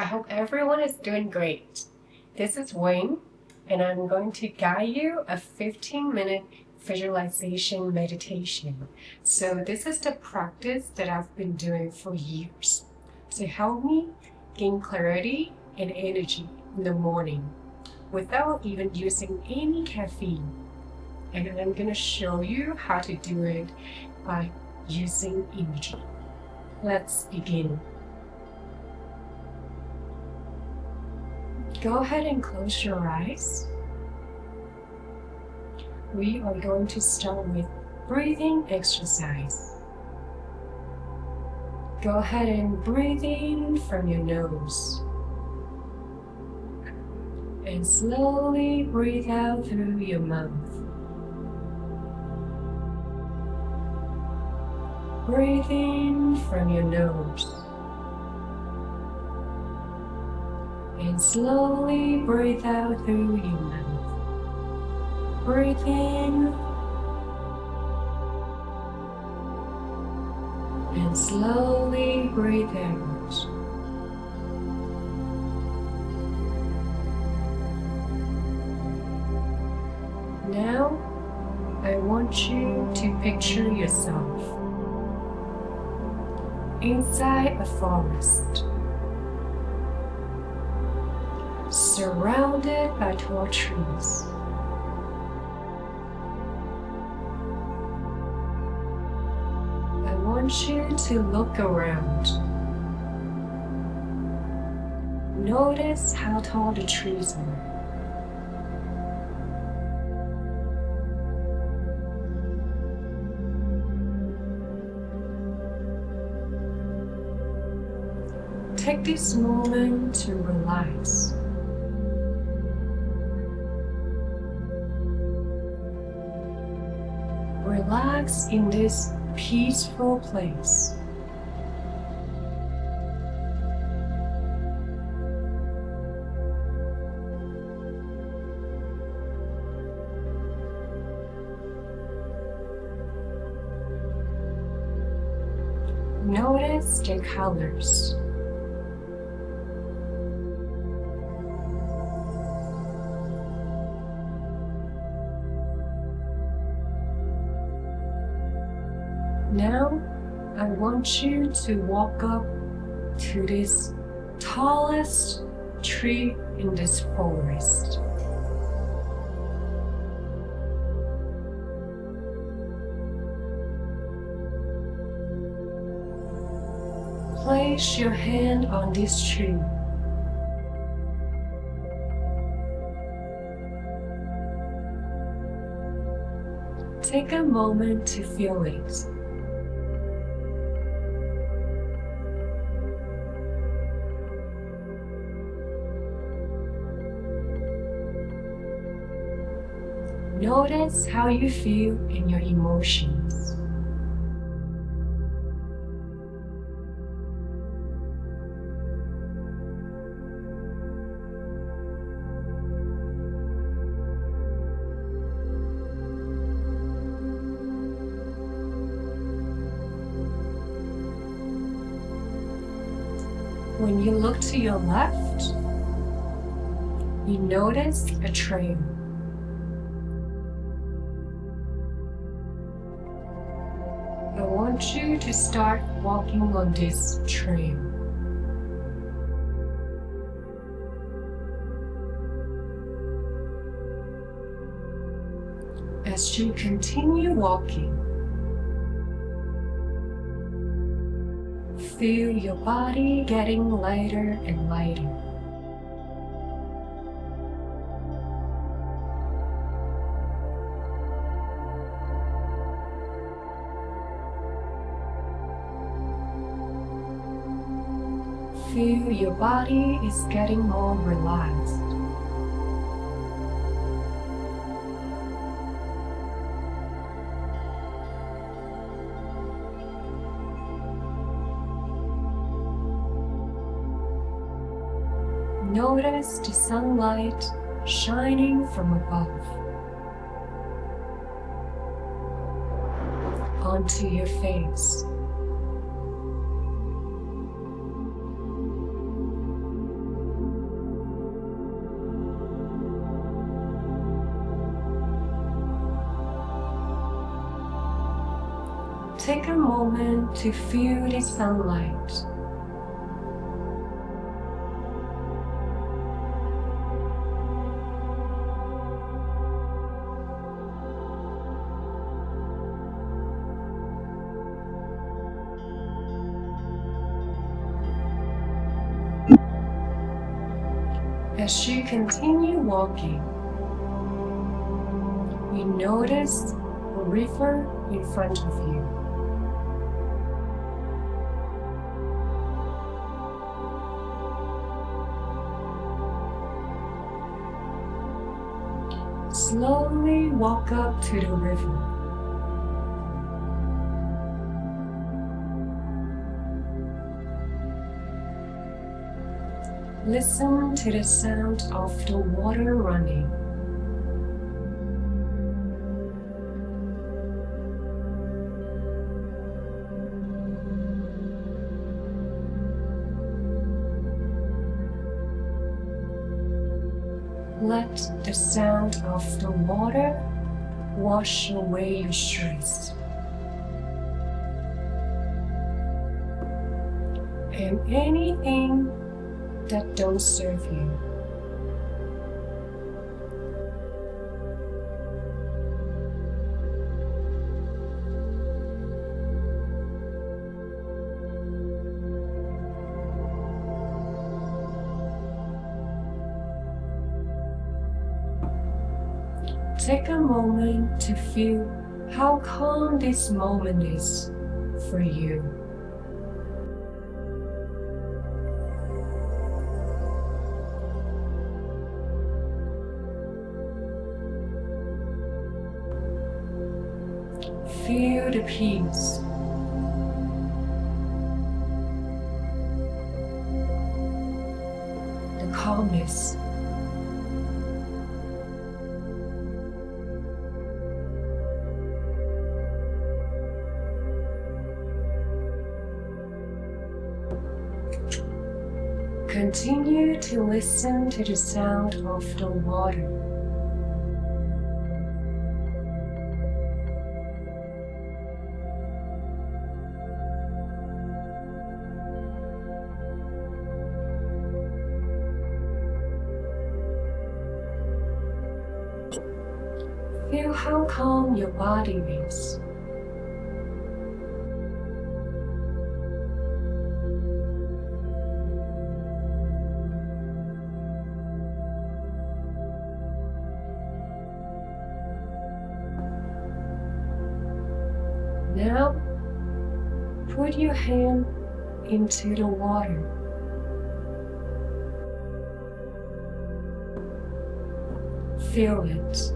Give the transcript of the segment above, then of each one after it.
hope everyone is doing great. This is Wayne, and I'm going to guide you a 15-minute visualization meditation. So this is the practice that I've been doing for years to help me gain clarity and energy in the morning without even using any caffeine. And I'm going to show you how to do it by using imagery. Let's begin. Go ahead and close your eyes. We are going to start with breathing exercise. Go ahead and breathe in from your nose. And slowly breathe out through your mouth. Breathe in from your nose. And slowly breathe out through your mouth. Breathe in. And slowly breathe out. Now, I want you to picture yourself inside a forest, surrounded by tall trees. I want you to look around. Notice how tall the trees are. Take this moment to relax. Relax in this peaceful place. Notice their colors. Now, I want you to walk up to this tallest tree in this forest. Place your hand on this tree. Take a moment to feel it. Notice how you feel in your emotions. When you look to your left, you notice a trail. I want you to start walking on this trail. As you continue walking, feel your body getting lighter and lighter. Feel your body is getting more relaxed. Notice the sunlight shining from above onto your face. Take a moment to feel the sunlight. As you continue walking, you notice a river in front of you. Slowly walk up to the river. Listen to the sound of the water running. Let the sound of the water wash away your stress and anything that don't serve you. Take a moment to feel how calm this moment is for you. Feel the peace. The calmness. Continue to listen to the sound of the water. Feel how calm your body is. Now, put your hand into the water. Feel it.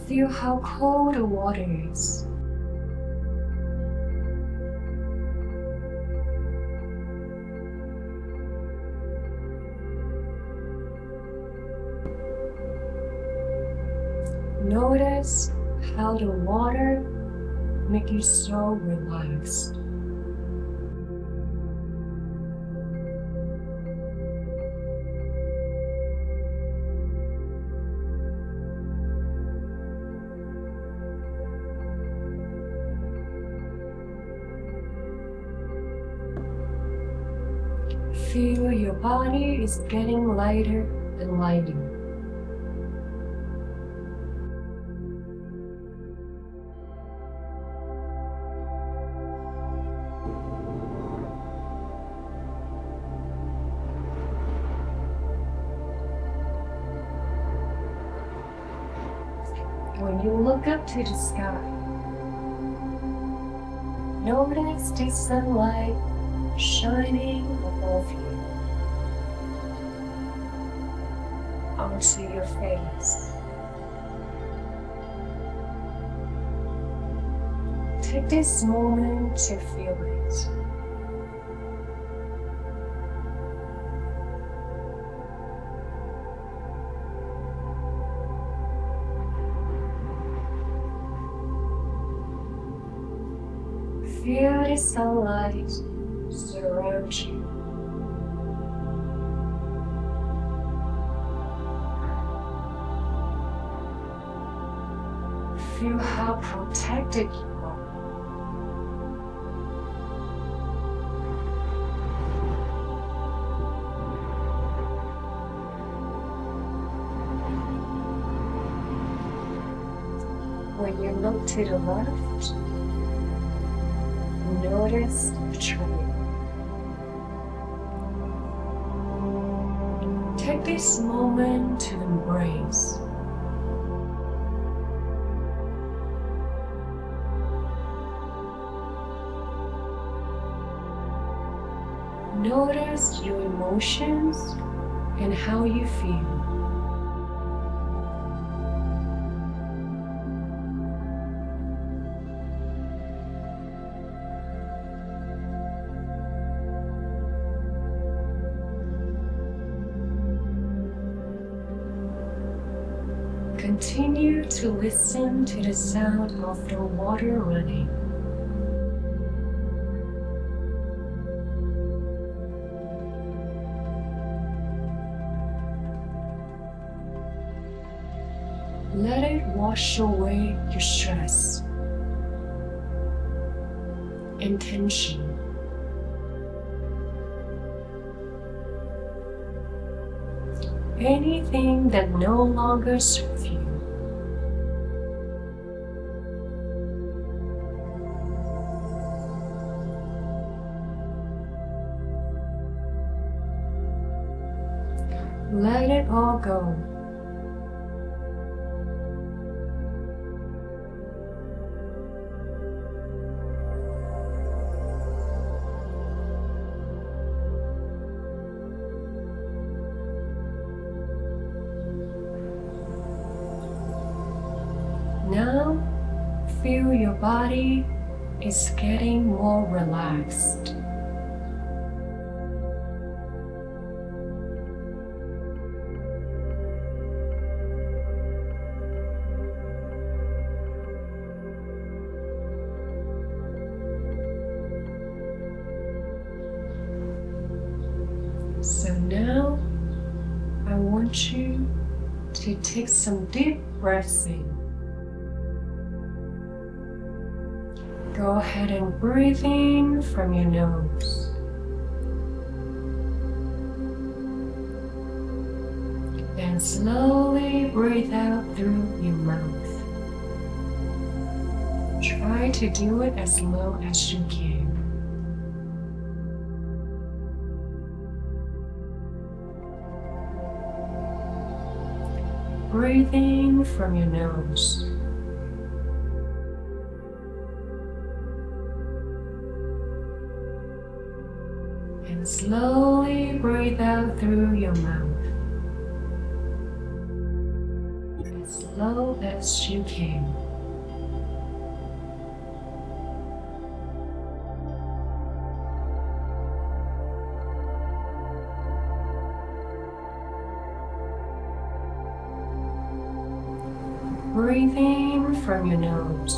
Feel how cold the water is. Notice how the water makes you so relaxed. Feel your body is getting lighter and lighter. When you look up to the sky, notice the sunlight shining above you onto your face. Take this moment to feel it. Feel the sunlight surround you. feel how protected you are. When you look to the left, notice the tree. Take this moment to embrace. Notice your emotions and how you feel. Continue to listen to the sound of the water running. Let it wash away your stress and tension. Anything that no longer serves you. Let it all go. Now, feel your body is getting more relaxed. So now, I want you to take some deep breaths in. Go ahead and breathe in from your nose. And slowly breathe out through your mouth. Try to do it as slow as you can. Breathe in from your nose. And slowly breathe out through your mouth. As slow as you can. Breathe in from your nose.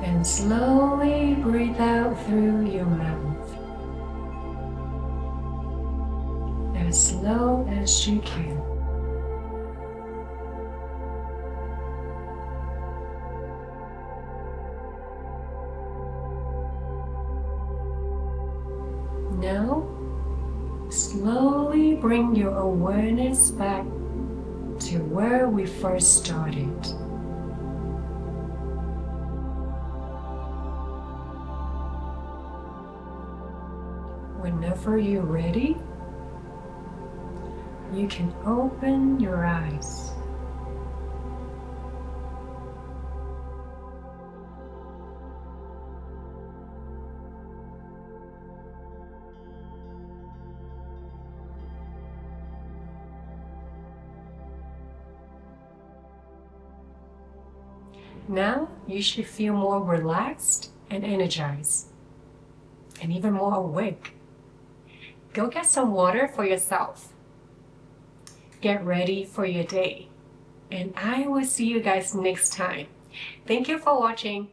And slowly breathe out through your mouth. As slow as you can. Now, slowly bring your awareness back to where we first started. Whenever you're ready, you can open your eyes. Now you should feel more relaxed and energized, and even more awake. Go get some water for yourself. Get ready for your day. And I will see you guys next time. Thank you for watching.